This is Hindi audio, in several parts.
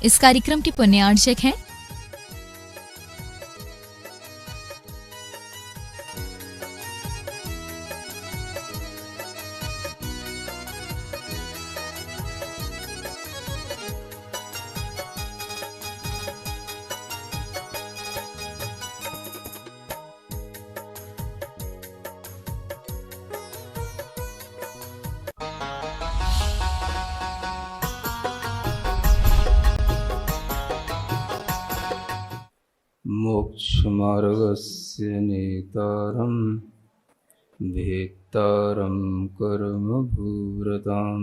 इस कार्यक्रम के पुण्यार्चक हैं मोक्षमार्गस्य नेतारं भेत्तारं कर्मभूरतां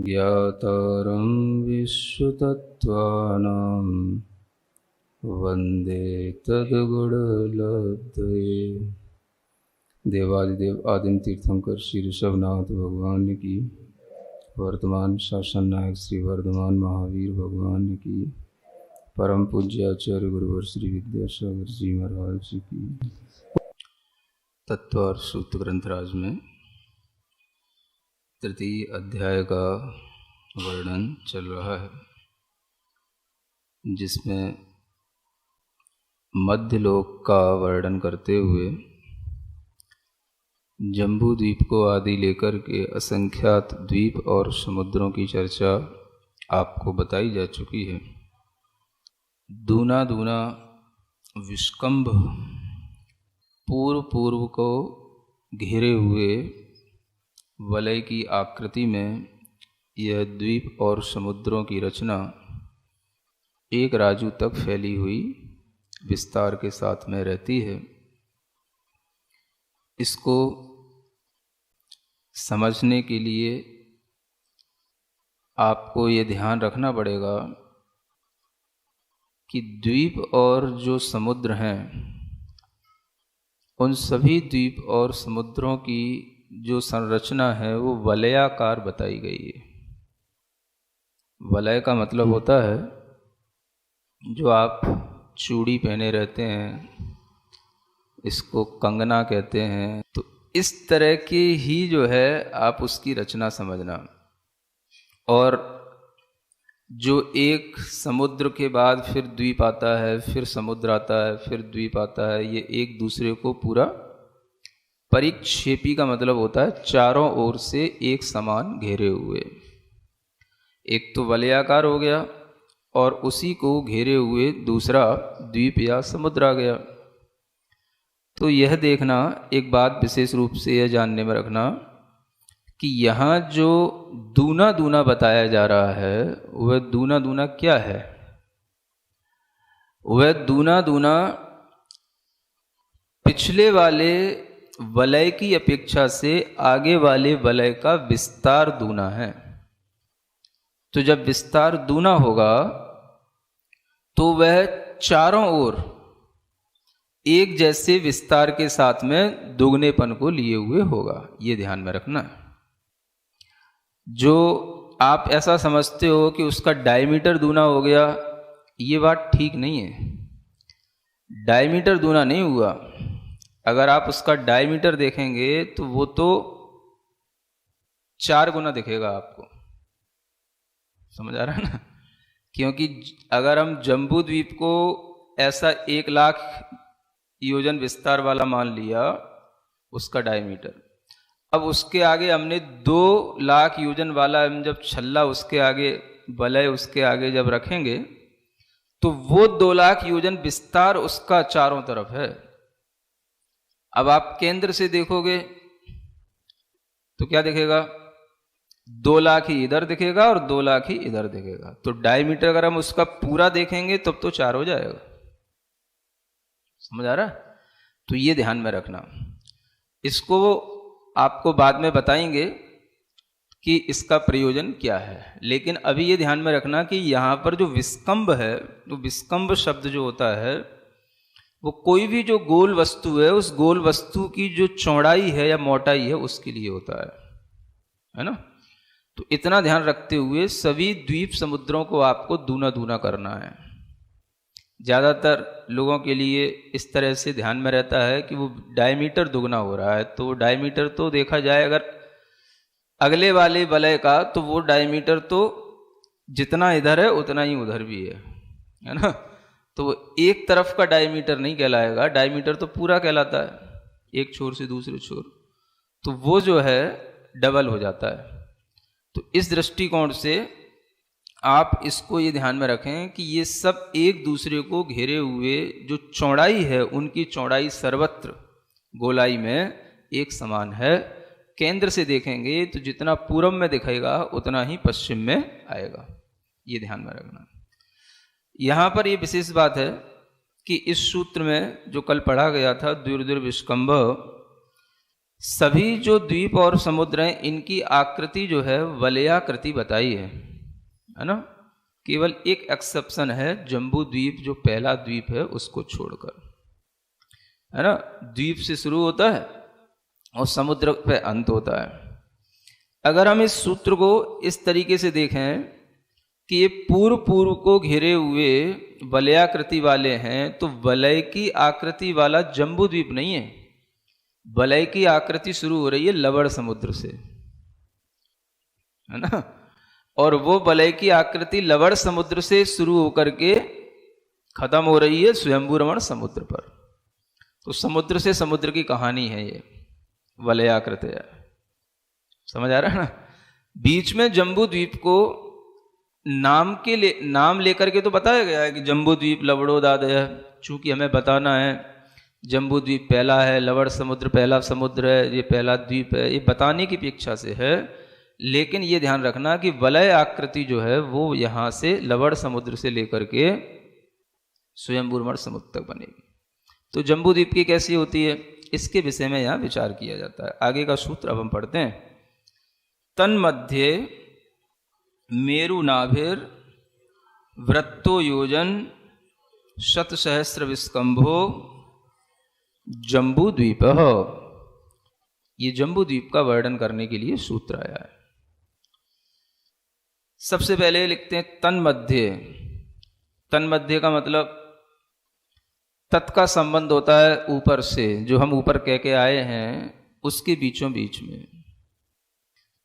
ज्ञातारं विश्वतत्त्वानां वन्दे तद्गुणलब्धये। देवादिदेव आदिम तीर्थंकर श्री ऋषभनाथ भगवान की, वर्तमान शासन नायक श्री वर्धमान महावीर भगवान की, परम पूज्य आचार्य गुरुवर श्री विद्यासागर जी महाराज जी की। तत्व और सूत्र ग्रंथराज में तृतीय अध्याय का वर्णन चल रहा है, जिसमें मध्यलोक का वर्णन करते हुए जम्बू द्वीप को आदि लेकर के असंख्यात द्वीप और समुद्रों की चर्चा आपको बताई जा चुकी है। दूना दूना विस्कंभ पूर्व को घेरे हुए वलय की आकृति में यह द्वीप और समुद्रों की रचना एक राजू तक फैली हुई विस्तार के साथ में रहती है। इसको समझने के लिए आपको ये ध्यान रखना पड़ेगा कि द्वीप और जो समुद्र हैं, उन सभी द्वीप और समुद्रों की जो संरचना है वो वलयाकार बताई गई है। वलय का मतलब होता है जो आप चूड़ी पहने रहते हैं, इसको कंगना कहते हैं। तो इस तरह की ही जो है आप उसकी रचना समझना। और जो एक समुद्र के बाद फिर द्वीप आता है, फिर समुद्र आता है, फिर द्वीप आता है, ये एक दूसरे को पूरा परिक्षेपी का मतलब होता है चारों ओर से एक समान घेरे हुए। एक तो वलयाकार हो गया और उसी को घेरे हुए दूसरा द्वीप या समुद्र आ गया। तो यह देखना, एक बात विशेष रूप से यह जानने में रखना कि यहाँ जो दूना दूना बताया जा रहा है वह दूना दूना क्या है? वह दूना दूना पिछले वाले वलय की अपेक्षा से आगे वाले वलय का विस्तार दूना है। तो जब विस्तार दूना होगा तो वह चारों ओर एक जैसे विस्तार के साथ में दुगनेपन को लिए हुए होगा। ये ध्यान में रखना है। जो आप ऐसा समझते हो कि उसका डायमीटर दूना हो गया, ये बात ठीक नहीं है। डायमीटर दूना नहीं हुआ। अगर आप उसका डायमीटर देखेंगे तो वो तो 4 गुना दिखेगा आपको। समझ आ रहा है ना? क्योंकि अगर हम जम्बू द्वीप को ऐसा 1 लाख योजन विस्तार वाला मान लिया उसका डायमीटर, अब उसके आगे हमने 2 लाख योजन वाला हम जब छल्ला उसके आगे, वलय उसके आगे जब रखेंगे तो वो 2 लाख योजन विस्तार उसका चारों तरफ है। अब आप केंद्र से देखोगे तो क्या दिखेगा? 2 लाख ही इधर दिखेगा और 2 लाख ही इधर दिखेगा। तो डायमीटर अगर हम उसका पूरा देखेंगे तब तो 4 हो जाएगा। समझ आ रहा है? तो ये ध्यान में रखना। इसको आपको बाद में बताएंगे कि इसका प्रयोजन क्या है, लेकिन अभी ये ध्यान में रखना कि यहाँ पर जो विस्कंभ है, तो विस्कंभ शब्द जो होता है वो कोई भी जो गोल वस्तु है उस गोल वस्तु की जो चौड़ाई है या मोटाई है उसके लिए होता है ना? तो इतना ध्यान रखते हुए सभी द्वीप समुद्रों को आपको दूना दूना करना है। ज़्यादातर लोगों के लिए इस तरह से ध्यान में रहता है कि वो डायमीटर दुगना हो रहा है, तो डायमीटर तो देखा जाए अगर अगले वाले वलय का, तो वो डायमीटर तो जितना इधर है उतना ही उधर भी है ना। तो एक तरफ का डायमीटर नहीं कहलाएगा, डायमीटर तो पूरा कहलाता है, एक छोर से दूसरे छोर, तो वो जो है डबल हो जाता है। तो इस दृष्टिकोण से आप इसको ये ध्यान में रखें कि ये सब एक दूसरे को घेरे हुए जो चौड़ाई है, उनकी चौड़ाई सर्वत्र गोलाई में एक समान है। केंद्र से देखेंगे तो जितना पूरब में दिखेगा उतना ही पश्चिम में आएगा, ये ध्यान में रखना। यहाँ पर ये विशेष बात है कि इस सूत्र में जो कल पढ़ा गया था द्विर्द्विर्विष्कम्भ, सभी जो द्वीप और समुद्र हैं इनकी आकृति जो है वलयाकृति बताई है ना। केवल एक एक्सेप्शन है, जम्बू द्वीप जो पहला द्वीप है उसको छोड़कर, है ना। द्वीप से शुरू होता है और समुद्र पे अंत होता है। अगर हम इस सूत्र को इस तरीके से देखें कि ये पूर्व पूर्व को घेरे हुए वलयाकृति वाले हैं, तो वलय की आकृति वाला जम्बू द्वीप नहीं है। वलय की आकृति शुरू हो रही है लवण समुद्र से, है ना, और वो वलय की आकृति लवण समुद्र से शुरू होकर के खत्म हो रही है स्वयंभू रमण समुद्र पर। तो समुद्र से समुद्र की कहानी है ये वलयाकृति है, समझ आ रहा है ना। बीच में जम्बू द्वीप को नाम लेकर के तो बताया गया है कि जम्बू द्वीप लवणोदाद है, चूंकि हमें बताना है जम्बू द्वीप पहला है, लवण समुद्र पहला समुद्र है, ये पहला द्वीप है, ये बताने की अपेक्षा से है। लेकिन ये ध्यान रखना कि वलय आकृति जो है वो यहाँ से लवण समुद्र से लेकर के स्वयंभू रमण समुद्र तक बनेगी। तो जम्बू द्वीप की कैसी होती है, इसके विषय में यहाँ विचार किया जाता है। आगे का सूत्र अब हम पढ़ते हैं। तन्मध्ये मेरुनाभिर वृत्तो योजन शतसहस्र विस्कंभो जम्बू द्वीप। ये जम्बू द्वीप का वर्णन करने के लिए सूत्र आया है। सबसे पहले लिखते हैं तन्मध्ये। तन्मध्ये का मतलब तत् का संबंध होता है ऊपर से, जो हम ऊपर कह के आए हैं उसके बीचों बीच में।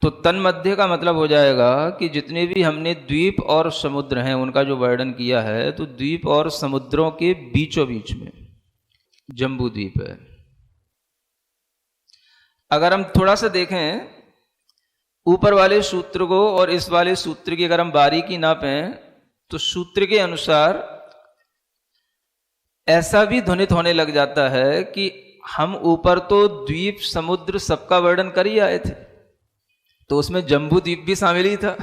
तो तन्मध्ये का मतलब हो जाएगा कि जितने भी हमने द्वीप और समुद्र हैं उनका जो वर्णन किया है, तो द्वीप और समुद्रों के बीचों बीच में जम्बू द्वीप है। अगर हम थोड़ा सा देखें ऊपर वाले सूत्र को और इस वाले सूत्र की अगर हम बारीकी नापें, तो सूत्र के अनुसार ऐसा भी ध्वनित होने लग जाता है कि हम ऊपर तो द्वीप समुद्र सबका वर्णन कर ही आए थे, तो उसमें जम्बू द्वीप भी शामिल ही था।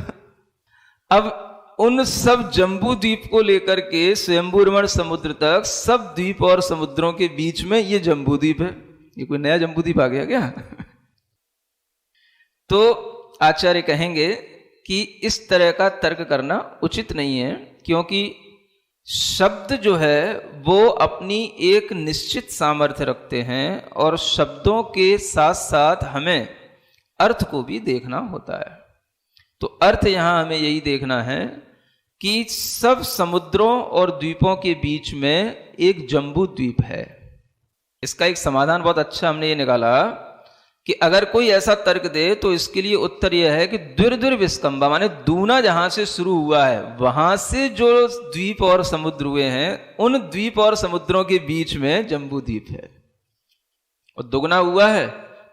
अब उन सब जम्बू द्वीप को लेकर के स्वयंभू रमण समुद्र तक सब द्वीप और समुद्रों के बीच में ये जम्बू द्वीप है। ये कोई नया जम्बू द्वीप आ गया क्या? तो आचार्य कहेंगे कि इस तरह का तर्क करना उचित नहीं है, क्योंकि शब्द जो है वो अपनी एक निश्चित सामर्थ्य रखते हैं और शब्दों के साथ साथ हमें अर्थ को भी देखना होता है। तो अर्थ यहां हमें यही देखना है कि सब समुद्रों और द्वीपों के बीच में एक जम्बू द्वीप है। इसका एक समाधान बहुत अच्छा हमने ये निकाला कि अगर कोई ऐसा तर्क दे तो इसके लिए उत्तर यह है कि द्विर्द्विर्विष्कम्भा माने दूना जहां से शुरू हुआ है वहां से जो द्वीप और समुद्र हुए हैं उन द्वीप और समुद्रों के बीच में जम्बू द्वीप है। और दुगना हुआ है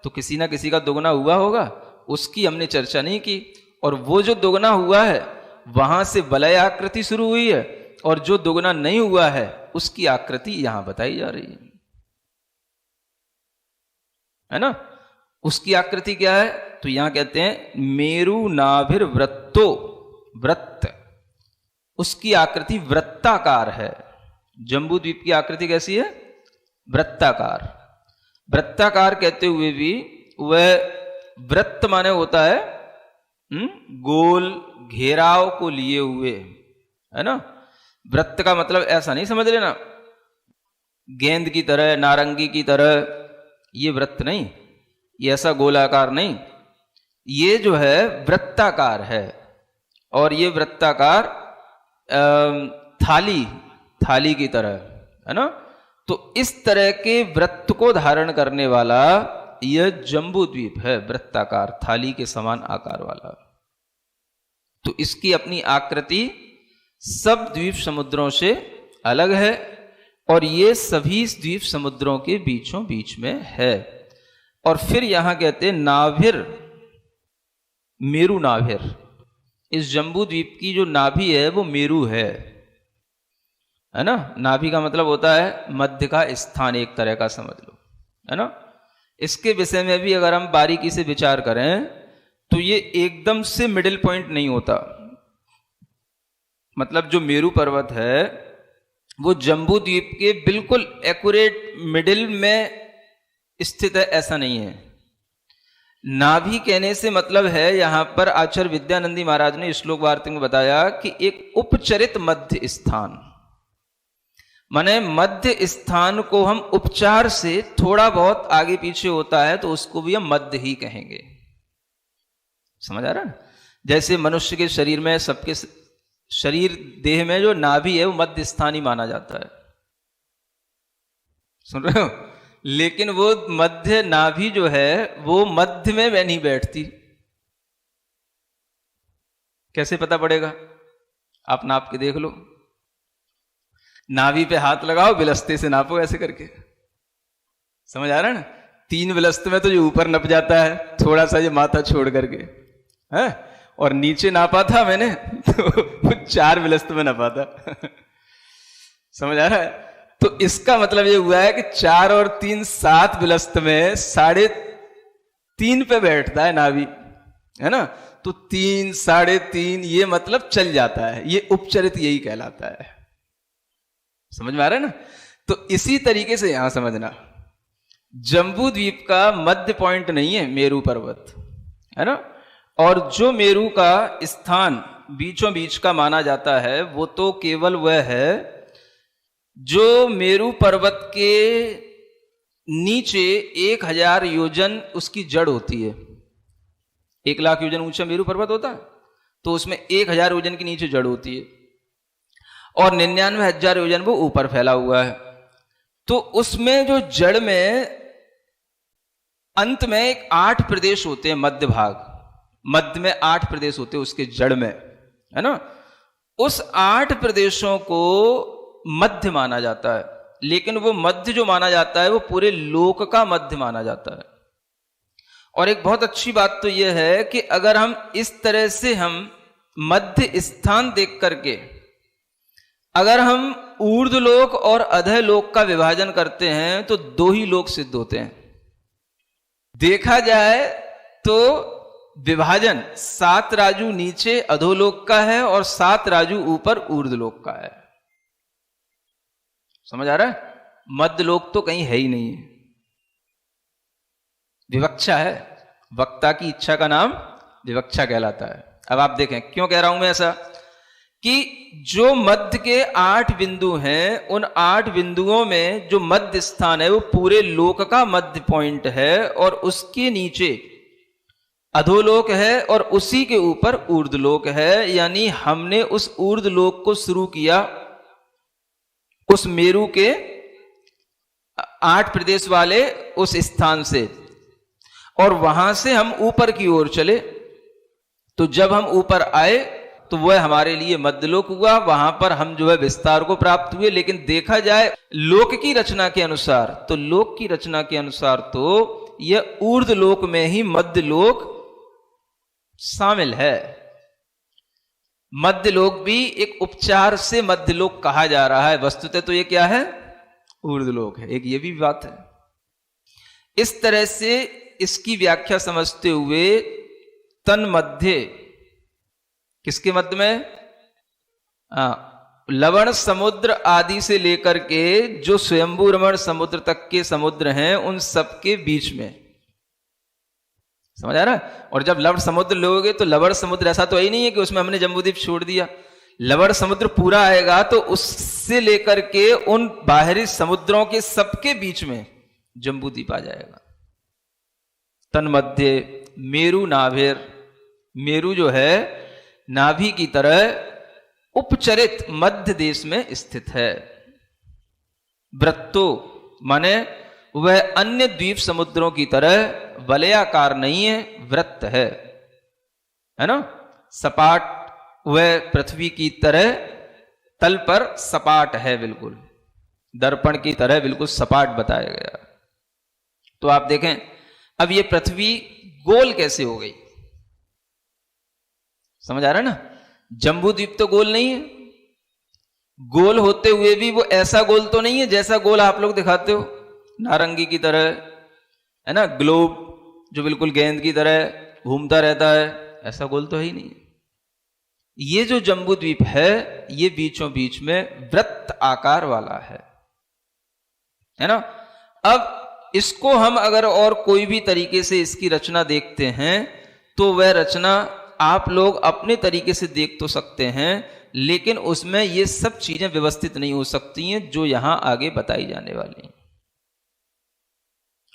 तो किसी ना किसी का दुगना हुआ होगा, उसकी हमने चर्चा नहीं की। और वो जो दुगना हुआ है वहां से वलय आकृति शुरू हुई है, और जो दुगना नहीं हुआ है उसकी आकृति यहां बताई जा रही है ना। उसकी आकृति क्या है? तो यहां कहते हैं मेरु नाभिर वृत्तो, वृत्त, उसकी आकृति वृत्ताकार है। जम्बू द्वीप की आकृति कैसी है? वृत्ताकार। वृत्ताकार कहते हुए भी वह वृत्त माने होता है गोल घेराव को लिए हुए, है ना। वृत्त का मतलब ऐसा नहीं समझ लेना गेंद की तरह, नारंगी की तरह, ये वृत्त नहीं, ये ऐसा गोलाकार नहीं, ये जो है वृत्ताकार है। और ये वृत्ताकार थाली की तरह, है ना। तो इस तरह के वृत्त को धारण करने वाला यह जम्बू द्वीप है, वृत्ताकार थाली के समान आकार वाला। तो इसकी अपनी आकृति सब द्वीप समुद्रों से अलग है और ये सभी द्वीप समुद्रों के बीचों बीच में है। और फिर यहां कहते हैं नाभिर, मेरु नाभिर, इस जम्बू द्वीप की जो नाभि है वो मेरु है ना। नाभि का मतलब होता है मध्य का स्थान, एक तरह का समझ लो, है ना। इसके विषय में भी अगर हम बारीकी से विचार करें तो ये एकदम से मिडिल पॉइंट नहीं होता। मतलब जो मेरु पर्वत है वो जम्बू द्वीप के बिल्कुल एक्यूरेट मिडिल में स्थित है, ऐसा नहीं है। नाभि कहने से मतलब है, यहां पर आचार्य विद्यानंदी महाराज ने श्लोक वार्तिक में बताया कि एक उपचरित मध्य स्थान, माने मध्य स्थान को हम उपचार से थोड़ा बहुत आगे पीछे होता है तो उसको भी हम मध्य ही कहेंगे। समझ आ रहा है? जैसे मनुष्य के शरीर में, सबके शरीर देह में जो नाभि है वो मध्य स्थान ही माना जाता है। सुन रहे हो? लेकिन वो मध्य नाभि जो है वो मध्य में नहीं बैठती। कैसे पता पड़ेगा? आप नाप के देख लो, नाभि पे हाथ लगाओ, बिलस्ते से नापो ऐसे करके। समझ आ रहा है ना? 3 बिलस्ते में तो जो ऊपर नप जाता है, थोड़ा सा ये माथा छोड़ करके है, और नीचे नापा था मैंने तो 4 बिलस्त में नपा था। समझ आ रहा है? तो इसका मतलब ये हुआ है कि 4 और 3 7 बिलस्त में 3.5 पे बैठता है नाभि, है ना। तो 3 3.5 ये मतलब चल जाता है, ये उपचरित यही कहलाता है। समझ में आ रहा है ना? तो इसी तरीके से यहां समझना, जम्बू द्वीप का मध्य पॉइंट नहीं है मेरु पर्वत, है ना। और जो मेरु का स्थान बीचों बीच का माना जाता है वो तो केवल वह है जो मेरु पर्वत के नीचे 1000 योजन उसकी जड़ होती है। 1 लाख योजन ऊंचा मेरु पर्वत होता है तो उसमें 1000 योजन के नीचे जड़ होती है और 99,000 योजन वो ऊपर फैला हुआ है। तो उसमें जो जड़ में अंत में एक 8 प्रदेश होते हैं, मध्य भाग, मध्य में 8 प्रदेश होते हैं उसके जड़ में, है ना। उस 8 प्रदेशों को मध्य माना जाता है, लेकिन वो मध्य जो माना जाता है वो पूरे लोक का मध्य माना जाता है। और एक बहुत अच्छी बात तो यह है कि अगर हम इस तरह से हम मध्य स्थान देख करके अगर हम ऊर्ध्व लोक और अधः लोक का विभाजन करते हैं तो 2 ही लोक सिद्ध होते हैं। देखा जाए तो विभाजन 7 राजू नीचे अधोलोक का है और 7 राजू ऊपर ऊर्ध्वलोक का है। समझ आ रहा है? मध्य लोक तो कहीं है ही नहीं है, विवक्षा है। वक्ता की इच्छा का नाम विवक्षा कहलाता है। अब आप देखें क्यों कह रहा हूं मैं ऐसा, कि जो मध्य के 8 बिंदु हैं, उन 8 बिंदुओं में जो मध्य स्थान है वो पूरे लोक का मध्य पॉइंट है और उसके नीचे अधोलोक है और उसी के ऊपर ऊर्ध्वलोक है। यानी हमने उस ऊर्ध्वलोक को शुरू किया उस मेरु के 8 प्रदेश वाले उस स्थान से और वहां से हम ऊपर की ओर चले। तो जब हम ऊपर आए तो वह हमारे लिए मध्यलोक हुआ, वहां पर हम जो है विस्तार को प्राप्त हुए। लेकिन देखा जाए लोक की रचना के अनुसार, तो लोक की रचना के अनुसार तो यह ऊर्ध्वलोक में ही मध्यलोक शामिल है। मध्यलोक भी एक उपचार से मध्यलोक कहा जा रहा है, वस्तुतः तो ये क्या है? ऊर्ध्वलोक है। एक ये भी बात है। इस तरह से इसकी व्याख्या समझते हुए तन मध्य, किसके मध्य में? लवण समुद्र आदि से लेकर के जो स्वयंभू रमण समुद्र तक के समुद्र हैं उन सबके बीच में। समझ आ रहा है? और जब लवण समुद्र लोगे तो लवण समुद्र ऐसा तो ही नहीं है कि उसमें हमने जम्बूद्वीप छोड़ दिया। लवण समुद्र पूरा आएगा तो उससे लेकर के उन बाहरी समुद्रों के सबके बीच में जम्बूद्वीप आ जाएगा। तन्मध्य मेरु नाभिर, मेरु जो है नाभि की तरह उपचरित मध्य देश में स्थित है। वृत्तो माने वह अन्य द्वीप समुद्रों की तरह वलयाकार नहीं है, वृत्त है ना। सपाट वह पृथ्वी की तरह तल पर सपाट है, बिल्कुल दर्पण की तरह बिल्कुल सपाट बताया गया। तो आप देखें अब ये पृथ्वी गोल कैसे हो गई, समझ आ रहा है ना। जम्बू द्वीप तो गोल नहीं है, गोल होते हुए भी वो ऐसा गोल तो नहीं है जैसा गोल आप लोग दिखाते हो, नारंगी की तरह, है ना, ग्लोब जो बिल्कुल गेंद की तरह घूमता रहता है, ऐसा गोल तो है ही नहीं। ये जो जम्बू द्वीप है ये बीचों बीच में वृत्त आकार वाला है ना। अब इसको हम अगर और कोई भी तरीके से इसकी रचना देखते हैं तो वह रचना आप लोग अपने तरीके से देख तो सकते हैं, लेकिन उसमें ये सब चीजें व्यवस्थित नहीं हो सकती हैं जो यहां आगे बताई जाने वाली हैं।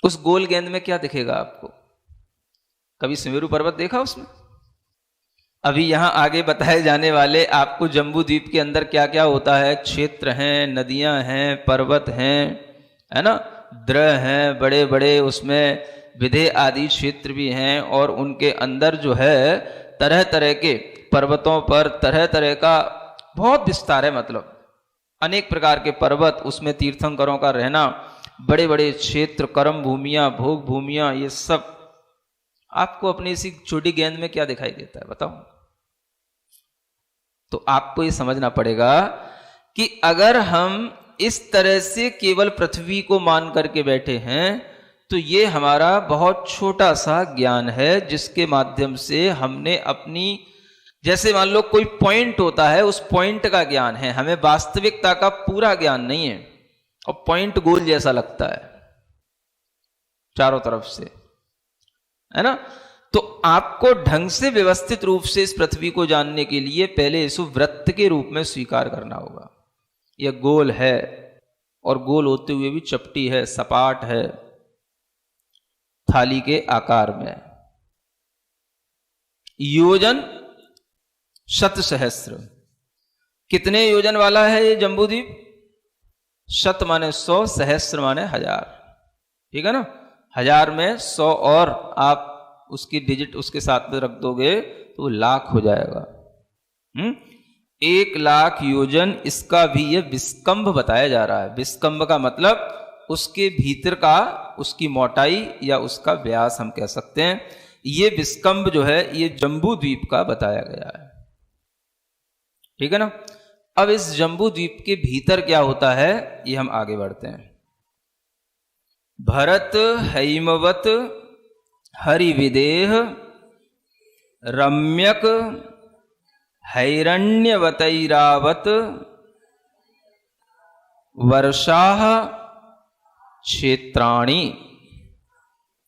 उस गोल गेंद में क्या दिखेगा आपको, कभी सुमेरु पर्वत देखा उसमें? अभी यहां आगे बताए जाने वाले आपको जम्बू द्वीप के अंदर क्या क्या होता है, क्षेत्र हैं, नदियां हैं, पर्वत हैं, है ना, द्रह हैं बड़े बड़े, उसमें विधेय आदि क्षेत्र भी हैं, और उनके अंदर जो है तरह तरह के पर्वतों पर तरह तरह का बहुत विस्तार है, मतलब अनेक प्रकार के पर्वत, उसमें तीर्थंकरों का रहना, बड़े बड़े क्षेत्र, कर्म भूमियां, भोग भूमियां, ये सब आपको अपनी इसी छोटी गेंद में क्या दिखाई देता है बताओ। तो आपको ये समझना पड़ेगा कि अगर हम इस तरह से केवल पृथ्वी को मान करके बैठे हैं तो ये हमारा बहुत छोटा सा ज्ञान है, जिसके माध्यम से हमने अपनी, जैसे मान लो कोई पॉइंट होता है, उस पॉइंट का ज्ञान है, हमें वास्तविकता का पूरा ज्ञान नहीं है, और पॉइंट गोल जैसा लगता है चारों तरफ से, है ना। तो आपको ढंग से व्यवस्थित रूप से इस पृथ्वी को जानने के लिए पहले इस वृत्त के रूप में स्वीकार करना होगा। यह गोल है और गोल होते हुए भी चपटी है, सपाट है, थाली के आकार में। योजन शत सहस्त्र, कितने योजन वाला है ये जम्बूद्वीप? शत माने 100, सहस्त्र माने 1000, ठीक है ना। 1000 में 100 और आप उसकी डिजिट उसके साथ में रख दोगे तो वो लाख हो जाएगा। 1 लाख योजन, इसका भी ये विस्कंभ बताया जा रहा है। विस्कंभ का मतलब उसके भीतर का, उसकी मोटाई या उसका व्यास हम कह सकते हैं। ये विस्कंभ जो है ये जम्बू द्वीप का बताया गया है, ठीक है ना। अब इस जम्बू द्वीप के भीतर क्या होता है ये हम आगे बढ़ते हैं। भरत हैमवत हरिविदेह रम्यक हैरण्यवतैरावत वर्षाः क्षेत्राणि।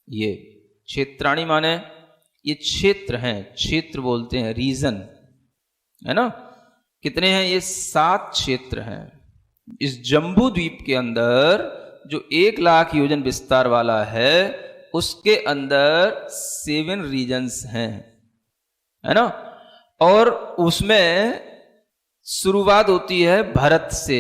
ये क्षेत्राणि माने ये क्षेत्र हैं, क्षेत्र बोलते हैं, रीजन, है ना। कितने हैं ये? 7 क्षेत्र हैं इस जम्बू द्वीप के अंदर। जो 1 लाख योजन विस्तार वाला है उसके अंदर 7 रीजन्स हैं, है ना। और उसमें शुरुआत होती है भरत से,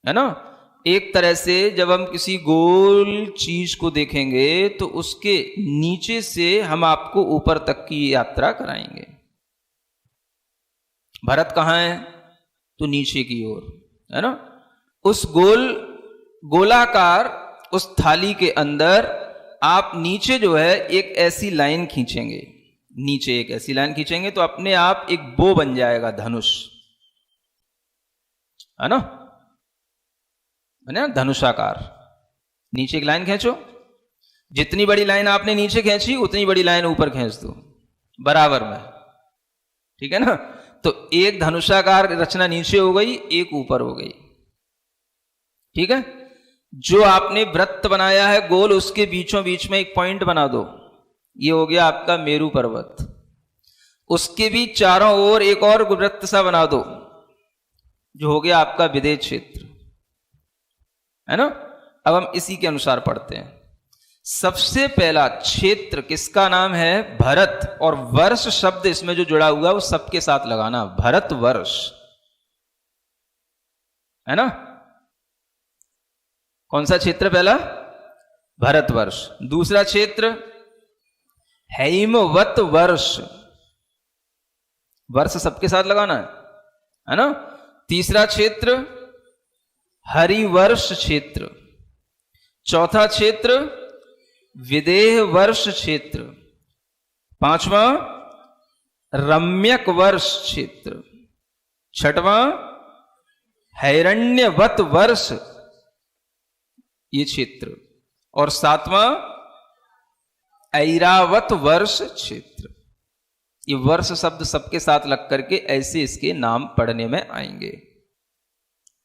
है ना। एक तरह से जब हम किसी गोल चीज को देखेंगे तो उसके नीचे से हम आपको ऊपर तक की यात्रा कराएंगे। भरत कहाँ है? तो नीचे की ओर, है ना। उस गोलाकार उस थाली के अंदर आप नीचे जो है एक ऐसी लाइन खींचेंगे, नीचे एक ऐसी लाइन खींचेंगे तो अपने आप एक बो बन जाएगा, धनुष, है ना, धनुषाकार। नीचे एक लाइन खींचो, जितनी बड़ी लाइन आपने नीचे खींची उतनी बड़ी लाइन ऊपर खींच दो बराबर में, ठीक है ना। तो एक धनुषाकार रचना नीचे हो गई, एक ऊपर हो गई, ठीक है। जो आपने वृत्त बनाया है गोल, उसके बीचों बीच में एक पॉइंट बना दो, ये हो गया आपका मेरू पर्वत। उसके भी चारों ओर एक और वृत्त सा बना दो, जो हो गया आपका विदेह क्षेत्र, है ना। अब हम इसी के अनुसार पढ़ते हैं। सबसे पहला क्षेत्र किसका नाम है? भरत। और वर्ष शब्द इसमें जो जुड़ा हुआ है वो सबके साथ लगाना, भरत वर्ष, है ना। कौन सा क्षेत्र पहला? भरतवर्ष। दूसरा क्षेत्र हैमवत वर्ष, वर्ष सबके साथ लगाना है ना। तीसरा क्षेत्र हरिवर्ष क्षेत्र, चौथा क्षेत्र विदेह वर्ष क्षेत्र, पांचवा रम्यक वर्ष क्षेत्र, छठवां हैरण्यवत वर्ष ये क्षेत्र, और सातवां ऐरावत वर्ष क्षेत्र। ये वर्ष शब्द सबके साथ लग करके ऐसे इसके नाम पढ़ने में आएंगे,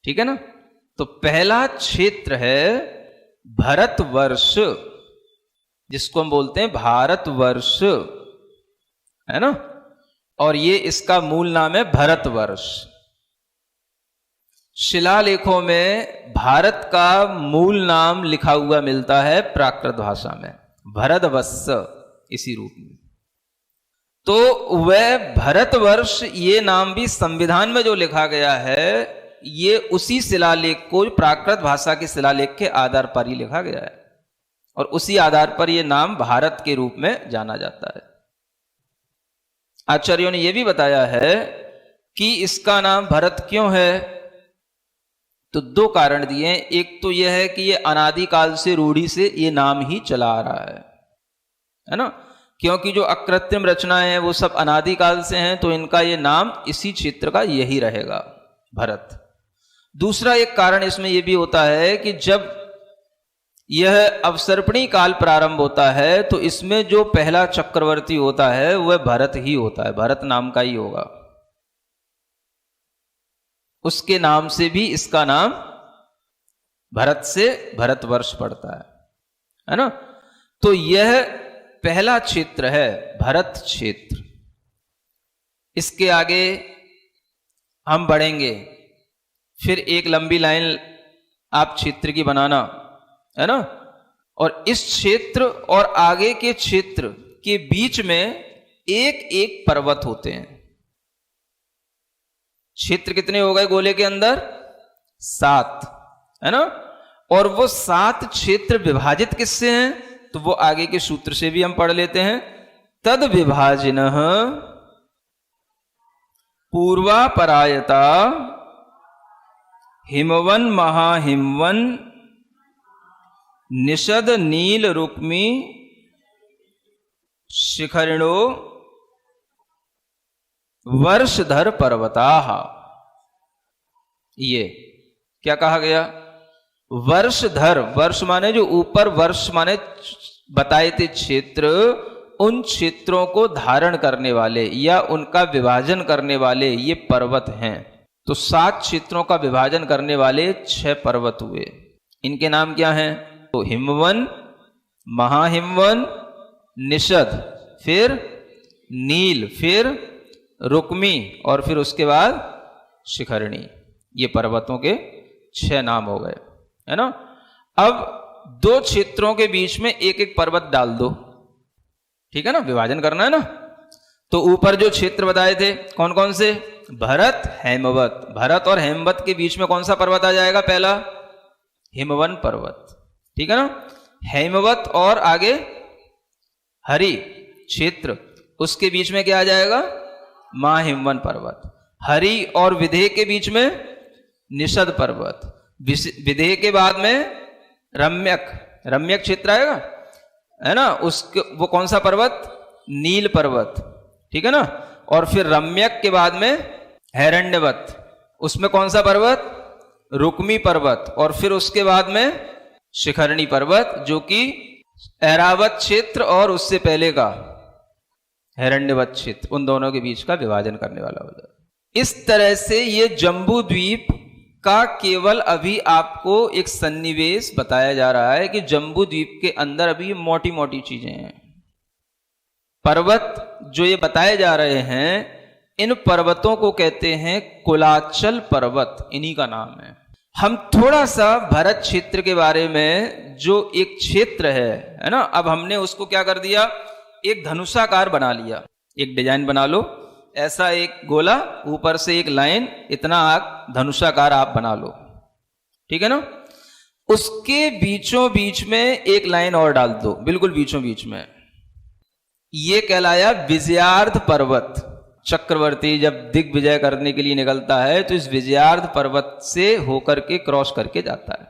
ठीक है ना। तो पहला क्षेत्र है भरतवर्ष, जिसको हम बोलते हैं भारतवर्ष, है ना। और ये इसका मूल नाम है भरतवर्ष। शिलालेखों में भारत का मूल नाम लिखा हुआ मिलता है प्राकृत भाषा में भरतवत्स इसी रूप में। तो वह भरतवर्ष ये नाम भी संविधान में जो लिखा गया है ये उसी शिलालेख को प्राकृत भाषा के शिलालेख के आधार पर ही लिखा गया है, और उसी आधार पर यह नाम भारत के रूप में जाना जाता है। आचार्यों ने यह भी बताया है कि इसका नाम भरत क्यों है, तो दो कारण दिए। एक तो यह है कि यह अनादिकाल से रूढ़ी से यह नाम ही चला आ रहा है ना, क्योंकि जो अकृत्रिम रचनाएं हैं वो सब अनादिकाल से हैं, तो इनका यह नाम इसी क्षेत्र का यही रहेगा, भरत। दूसरा एक कारण इसमें यह भी होता है कि जब यह अवसर्पणी काल प्रारंभ होता है तो इसमें जो पहला चक्रवर्ती होता है वह भरत ही होता है, भरत नाम का ही होगा। उसके नाम से भी इसका नाम भरत से भरतवर्ष पड़ता है ना। तो यह पहला क्षेत्र है भरत क्षेत्र। इसके आगे हम बढ़ेंगे, फिर एक लंबी लाइन आप क्षेत्र की बनाना, है ना। और इस क्षेत्र और आगे के क्षेत्र के बीच में एक एक पर्वत होते हैं। क्षेत्र कितने हो गए गोले के अंदर? 7, है ना। और वो 7 क्षेत्र विभाजित किससे हैं, तो वो आगे के सूत्र से भी हम पढ़ लेते हैं। तद विभाजिनः पूर्वापरायता हिमवन महाहिमवन निषद नील रुक्मी शिखरिणो वर्षधर पर्वताः। ये क्या कहा गया? वर्षधर, वर्ष माने जो ऊपर, वर्ष माने बताए थे क्षेत्र, उन क्षेत्रों को धारण करने वाले या उनका विभाजन करने वाले ये पर्वत हैं। तो 7 क्षेत्रों का विभाजन करने वाले 6 पर्वत हुए। इनके नाम क्या हैं? तो हिमवन, महाहिमवन, निषद, फिर नील, फिर रुक्मी, और फिर उसके बाद शिखरणी। ये पर्वतों के 6 नाम हो गए, है ना। अब 2 क्षेत्रों के बीच में एक एक पर्वत डाल दो, ठीक है ना, विभाजन करना है ना। तो ऊपर जो क्षेत्र बताए थे कौन कौन से? भरत, हेमवत। भरत और हेमवत के बीच में कौन सा पर्वत आ जाएगा? पहला हिमवन पर्वत, ठीक है ना। हेमवत और आगे हरि क्षेत्र, उसके बीच में क्या आ जाएगा? महाहिमवन पर्वत। हरि और विदेह के बीच में निषद पर्वत। विदेह के बाद में रम्यक, रम्यक क्षेत्र आएगा, है ना। उसके वो कौन सा पर्वत? नील पर्वत, ठीक है ना। और फिर रम्यक के बाद में हैरण्यवत, उसमें कौन सा पर्वत? रुक्मी पर्वत। और फिर उसके बाद में शिखरणी पर्वत, जो कि ऐरावत क्षेत्र और उससे पहले का हैरण्यवत क्षेत्र, उन दोनों के बीच का विभाजन करने वाला हो जाए। इस तरह से ये जम्बू द्वीप का केवल अभी आपको एक सन्निवेश बताया जा रहा है कि जम्बू द्वीप के अंदर अभी मोटी मोटी चीजें हैं। पर्वत जो ये बताए जा रहे हैं, इन पर्वतों को कहते हैं कुलाचल पर्वत, इन्हीं का नाम है। हम थोड़ा सा भरत क्षेत्र के बारे में, जो एक क्षेत्र है ना, अब हमने उसको क्या कर दिया? एक धनुषाकार बना लिया। एक डिजाइन बना लो, ऐसा एक गोला, ऊपर से एक लाइन, इतना आग धनुषाकार आप बना लो, ठीक है ना। उसके बीचों बीच में एक लाइन और डाल दो, बिल्कुल बीचों बीच में। ये कहलाया विजयार्ध पर्वत। चक्रवर्ती जब दिग्विजय करने के लिए निकलता है तो इस विजयार्ध पर्वत से होकर के क्रॉस करके जाता है,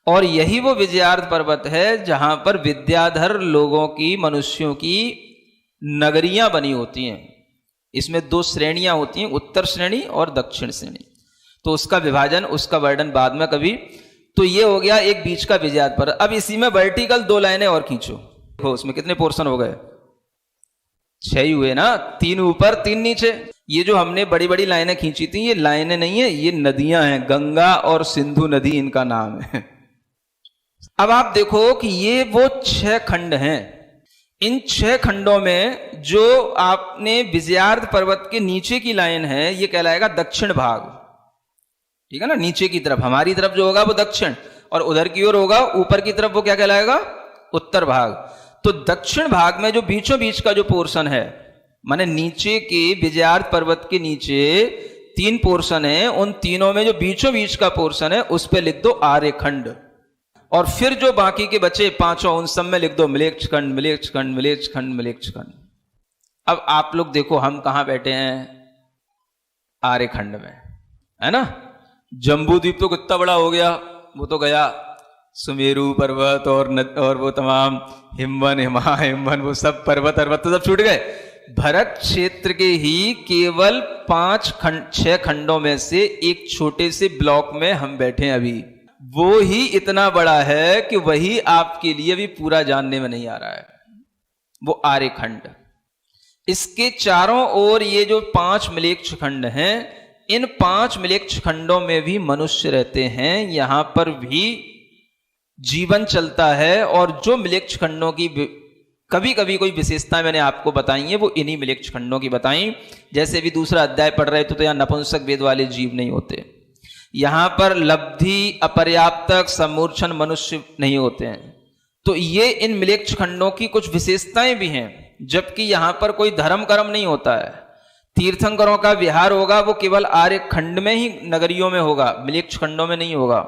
और यही वो विजयार्ध पर्वत है जहां पर विद्याधर लोगों की, मनुष्यों की नगरियां बनी होती हैं। इसमें 2 श्रेणियां होती हैं, उत्तर श्रेणी और दक्षिण श्रेणी। तो उसका विभाजन, उसका वर्णन बाद में कभी। तो ये हो गया एक बीच का विजयार्ध पर्वत। अब इसी में वर्टिकल 2 लाइनें और खींचो, देखो उसमें कितने पोर्शन हो गए, 6 ही हुए ना, 3 ऊपर 3 नीचे। ये जो हमने बड़ी बड़ी लाइनें खींची थी, ये लाइनें नहीं है, ये नदियां हैं, गंगा और सिंधु नदी इनका नाम है। अब आप देखो कि ये वो 6 खंड हैं। इन 6 खंडों में जो आपने विजयार्ध पर्वत के नीचे की लाइन है, ये कहलाएगा दक्षिण भाग, ठीक है ना। नीचे की तरफ, हमारी तरफ जो होगा वो दक्षिण, और उधर की ओर होगा ऊपर की तरफ, वो क्या कहलाएगा, उत्तर भाग। तो दक्षिण भाग में जो बीचों बीच का जो पोर्शन है, माने नीचे के विजयार्ध पर्वत के नीचे 3 पोर्शन है, उन तीनों में जो बीचों बीच का पोर्शन है उस पे लिख दो आर्यखंड, और फिर जो बाकी के बचे 5, उन सब में लिख दो मिलेच्छ खंड, मिलेच्छ खंड, मिलेच्छ खंड, मिलेच्छ खंड। अब आप लोग देखो हम कहां बैठे हैं, आर्यखंड में, है ना। जम्बू द्वीप तो कितना बड़ा हो गया, वो तो गया, सुमेरु पर्वत और वो तमाम हिमवन, हिमवन, वो सब पर्वत तो सब छूट गए। भरत क्षेत्र के ही केवल 6 खंडों में से एक छोटे से ब्लॉक में हम बैठे हैं अभी, वो ही इतना बड़ा है कि वही आपके लिए भी पूरा जानने में नहीं आ रहा है, वो आर्यखंड। इसके चारों ओर ये जो 5 मिलेच्छ खंड हैं, इन 5 मिलेच्छ खंडों में भी मनुष्य रहते हैं, यहां पर भी जीवन चलता है। और जो मिलेच्छ खंडों की कभी कभी कोई विशेषता मैंने आपको बताई है, वो इन्हीं मिलेच्छ खंडों की बताई। जैसे भी दूसरा अध्याय पढ़ रहे थे तो यहां नपुंसक वेद वाले जीव नहीं होते, यहां पर लब्धि, अपर्याप्तक, सम्मूर्छन मनुष्य नहीं होते हैं। तो ये इन मिलेच्छ खंडों की कुछ विशेषताएं भी हैं। जबकि यहां पर कोई धर्म कर्म नहीं होता है, तीर्थंकरों का विहार होगा वो केवल आर्य खंड में ही, नगरियों में होगा, मिलेच्छ खंडों में नहीं होगा।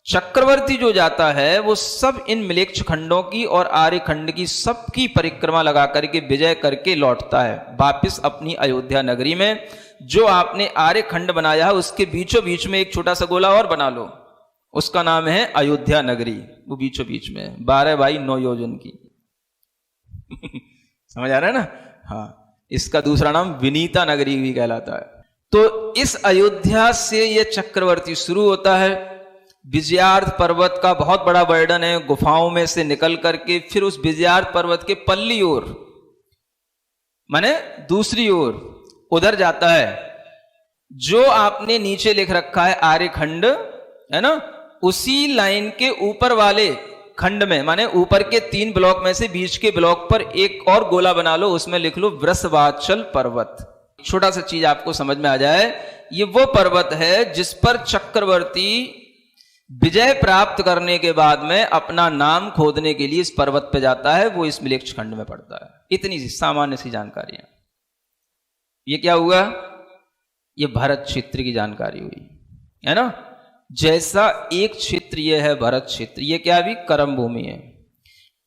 चक्रवर्ती जो जाता है वो सब इन मिलेच्छ खंडों की और आर्य खंड की सबकी परिक्रमा लगा करके विजय करके लौटता है वापिस अपनी अयोध्या नगरी में। जो आपने आर्य खंड बनाया है उसके बीचों बीच में एक छोटा सा गोला और बना लो, उसका नाम है अयोध्या नगरी। वो बीचों बीच में 12 बाई 9 योजन की समझ आ रहा है ना। हाँ, इसका दूसरा नाम विनीता नगरी भी कहलाता है। तो इस अयोध्या से यह चक्रवर्ती शुरू होता है। विजयार्ध पर्वत का बहुत बड़ा वर्णन है, गुफाओं में से निकल करके फिर उस विजयार्ध पर्वत के पल्ली ओर, माने दूसरी ओर उधर जाता है। जो आपने नीचे लिख रखा है आर्यखंड, है ना, उसी लाइन के ऊपर वाले खंड में, माने ऊपर के 3 ब्लॉक में से बीच के ब्लॉक पर एक और गोला बना लो, उसमें लिख लो वृषभाचल पर्वत। छोटा सा चीज आपको समझ में आ जाए, ये वो पर्वत है जिस पर चक्रवर्ती विजय प्राप्त करने के बाद में अपना नाम खोदने के लिए इस पर्वत पे जाता है। वो इस मिलेच्छ खंड में पड़ता है। इतनी सी सामान्य सी जानकारी है। ये क्या हुआ, ये भरत क्षेत्र की जानकारी हुई, है ना। जैसा एक क्षेत्र यह है भरत क्षेत्र, ये क्या भी कर्म भूमि है।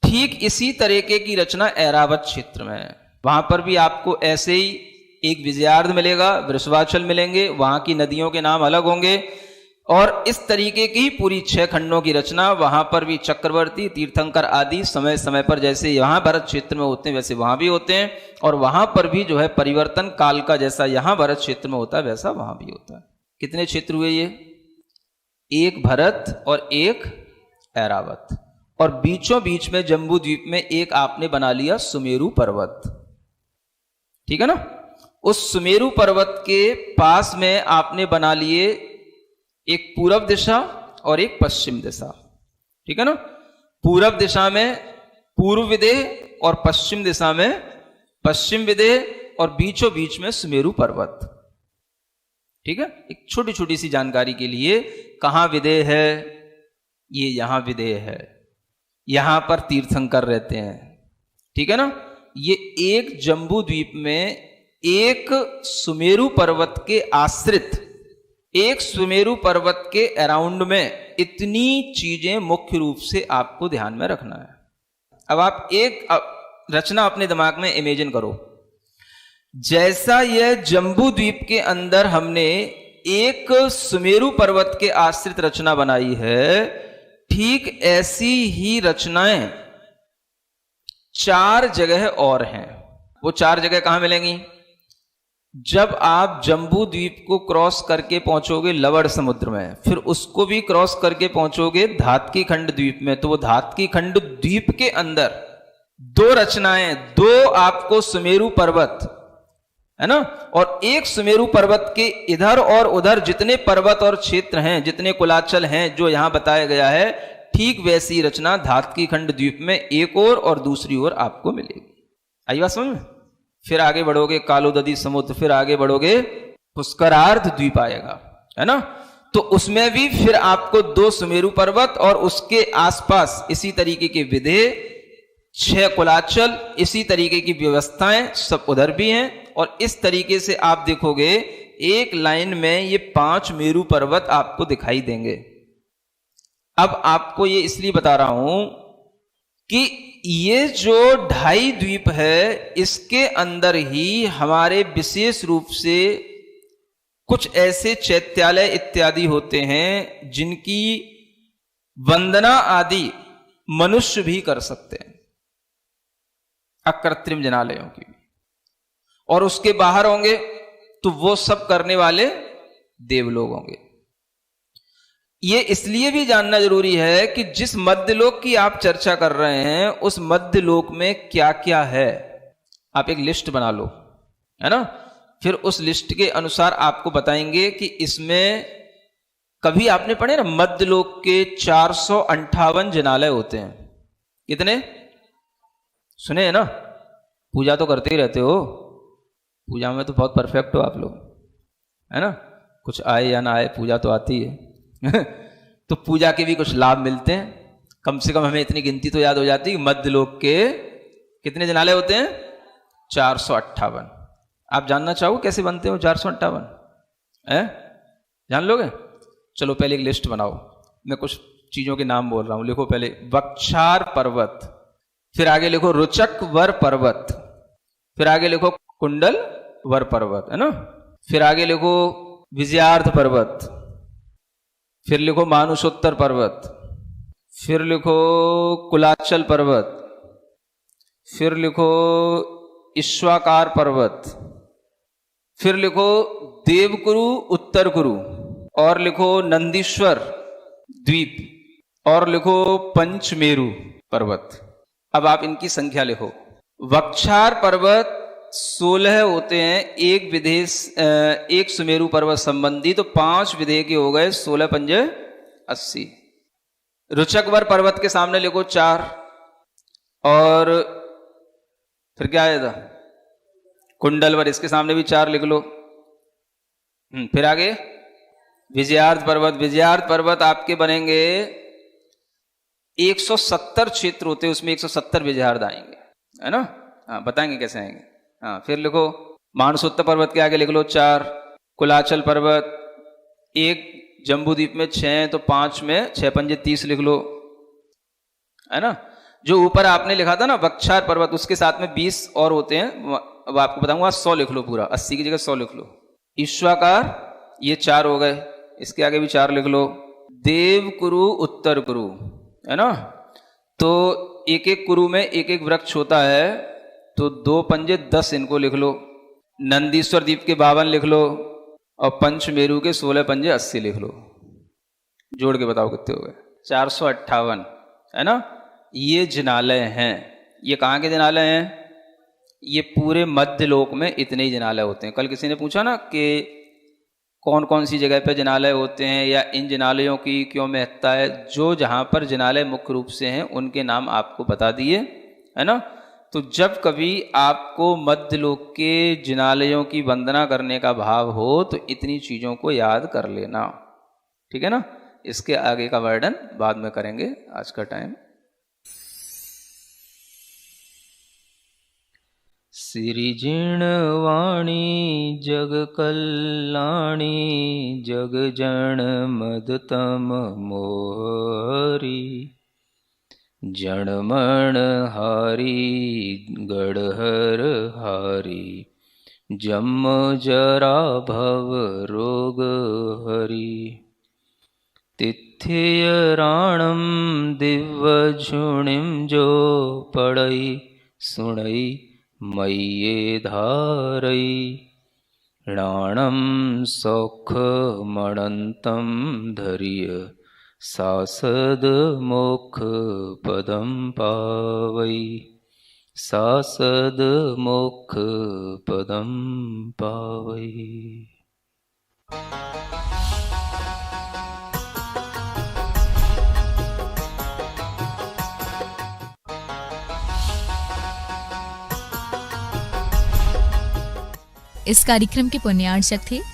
ठीक इसी तरीके की रचना ऐरावत क्षेत्र में है। वहां पर भी आपको ऐसे ही एक विजयार्ध मिलेगा, वृषभाचल मिलेंगे, वहां की नदियों के नाम अलग होंगे, और इस तरीके की पूरी 6 खंडों की रचना। वहां पर भी चक्रवर्ती, तीर्थंकर आदि समय समय पर जैसे यहां भरत क्षेत्र में होते हैं वैसे वहां भी होते हैं, और वहां पर भी जो है परिवर्तन काल का जैसा यहां भरत क्षेत्र में होता है वैसा वहां भी होता है। कितने क्षेत्र हुए ये, एक भरत और एक ऐरावत, और बीचों बीच में जम्बू द्वीप में एक आपने बना लिया सुमेरु पर्वत, ठीक है ना। उस सुमेरु पर्वत के पास में आपने बना लिए एक पूरब दिशा और एक पश्चिम दिशा, ठीक है ना। पूरब दिशा में पूर्व विदेह और पश्चिम दिशा में पश्चिम विदेह, और बीचों बीच में सुमेरु पर्वत, ठीक है। एक छोटी छोटी सी जानकारी के लिए, कहां विदेह है, ये यहां विदेह है, यहां पर तीर्थंकर रहते हैं, ठीक है ना। ये एक जम्बू द्वीप में एक सुमेरु पर्वत के आश्रित, एक सुमेरु पर्वत के अराउंड में इतनी चीजें मुख्य रूप से आपको ध्यान में रखना है। अब आप एक रचना अपने दिमाग में इमेजिन करो। जैसा यह जम्बू द्वीप के अंदर हमने एक सुमेरु पर्वत के आश्रित रचना बनाई है, ठीक ऐसी ही रचनाएं 4 जगह और हैं। वो 4 जगह कहां मिलेंगी? जब आप जम्बू द्वीप को क्रॉस करके पहुंचोगे लवण समुद्र में, फिर उसको भी क्रॉस करके पहुंचोगे धातकी खंड द्वीप में, तो वो धातकी खंड द्वीप के अंदर 2 रचनाएं, 2 आपको सुमेरु पर्वत है ना, और एक सुमेरु पर्वत के इधर और उधर जितने पर्वत और क्षेत्र हैं, जितने कुलाचल हैं जो यहां बताया गया है, ठीक वैसी रचना धातकी खंड द्वीप में एक और दूसरी ओर आपको मिलेगी। आई बात समझ में? फिर आगे बढ़ोगे कालोदधी समुद्र, फिर आगे बढ़ोगे पुष्करार्ध द्वीप आएगा, है ना, तो उसमें भी फिर आपको 2 सुमेरु पर्वत और उसके आसपास इसी तरीके के विधे, 6 कुलाचल, इसी तरीके की व्यवस्थाएं सब उधर भी हैं। और इस तरीके से आप देखोगे एक लाइन में ये 5 मेरु पर्वत आपको दिखाई देंगे। अब आपको ये इसलिए बता रहा हूं कि ये जो 2.5 द्वीप है, इसके अंदर ही हमारे विशेष रूप से कुछ ऐसे चैत्यालय इत्यादि होते हैं जिनकी वंदना आदि मनुष्य भी कर सकते हैं, अकृत्रिम जनालयों की। और उसके बाहर होंगे तो वो सब करने वाले देवलोक होंगे। ये इसलिए भी जानना जरूरी है कि जिस मध्यलोक की आप चर्चा कर रहे हैं, उस मध्यलोक में क्या क्या है, आप एक लिस्ट बना लो, है ना, फिर उस लिस्ट के अनुसार आपको बताएंगे कि इसमें, कभी आपने पढ़े ना, मध्यलोक के 458 जनालय होते हैं। कितने सुने हैं ना? पूजा तो करते ही रहते हो, पूजा में तो बहुत परफेक्ट हो आप लोग, है ना, कुछ आए या ना आए पूजा तो आती है तो पूजा के भी कुछ लाभ मिलते हैं। कम से कम हमें इतनी गिनती तो याद हो जाती है, मध्यलोक के कितने जनालय होते हैं? 458। आप जानना चाहो कैसे बनते हो 458 है? जान लोगे? चलो पहले एक लिस्ट बनाओ, मैं कुछ चीजों के नाम बोल रहा हूं, लिखो पहले वक्षार पर्वत, फिर आगे लिखो रुचक वर पर्वत, फिर आगे लिखो कुंडल वर पर्वत, है ना, फिर आगे लिखो विजयार्थ पर्वत, फिर लिखो मानुषोत्तर पर्वत, फिर लिखो कुलाचल पर्वत, फिर लिखो ईश्वाकार पर्वत, फिर लिखो देवकुरु उत्तर कुरु, और लिखो नंदीश्वर द्वीप, और लिखो पंचमेरु पर्वत। अब आप इनकी संख्या लिखो। वक्षार पर्वत 16 होते हैं, एक सुमेरु पर्वत संबंधी, तो 5 विधेय के हो गए, 16 पंजे 80। रुचकवर पर्वत के सामने लिखो 4, और फिर क्या आया था? कुंडलवर, इसके सामने भी 4 लिख लो। फिर आगे विजयार्थ पर्वत, विजयार्थ पर्वत आपके बनेंगे 170 क्षेत्र होते हैं, उसमें 170 विजयार्थ आएंगे, है ना, हाँ बताएंगे कैसे आएंगे। हाँ, फिर लिखो मानसोत्तर पर्वत के आगे लिख लो 4, कुलाचल पर्वत, एक जम्बूद्वीप में 6, तो 5 में 6 पंजे 30 लिख लो, है ना। जो ऊपर आपने लिखा था ना वक्षार पर्वत, उसके साथ में 20 और होते हैं, अब आपको बताऊंगा, 100 लिख लो पूरा, 80 की जगह 100 लिख लो। ईश्वाकार ये 4 हो गए, इसके आगे भी 4 लिख लो। देव कुरु उत्तर कुरु, है ना, तो एक एक कुरु में एक एक वृक्ष होता है, तो 2 पंजे 10 इनको लिख लो। नंदीश्वर द्वीप के 52 लिख लो, और पंचमेरु के 16 पंजे 80 लिख लो। जोड़ के बताओ कितने हो गए? 458, है ना। ये जिनालय हैं। ये कहाँ के जिनालय हैं? ये पूरे मध्यलोक में इतने ही जिनालय होते हैं। कल किसी ने पूछा ना कि कौन कौन सी जगह पे जिनालय होते हैं, या इन जिनालयों की क्यों महत्ता है। जो जहाँ पर जिनालय मुख्य रूप से हैं उनके नाम आपको बता दिए, है ना। तो जब कभी आपको मध्यलोक के जिनालयों की वंदना करने का भाव हो तो इतनी चीज़ों को याद कर लेना, ठीक है ना। इसके आगे का वर्णन बाद में करेंगे, आज का टाइम। सिरिजिणवाणी जग कल्याणी, जग जन मदतम मोहरी, जनमण हारी गढ़हर हारी, जन्म जरा भव रोग हरि। तिथियराणम दिव्यझुणिम जो पढ़ई सुनई मय्ये धारई। णाणम सौखमणन्तं धर्य सासद मोक्ष पदम पावई। सासद मोक्ष पदम पावई। इस कार्यक्रम के पुण्यार्चक थे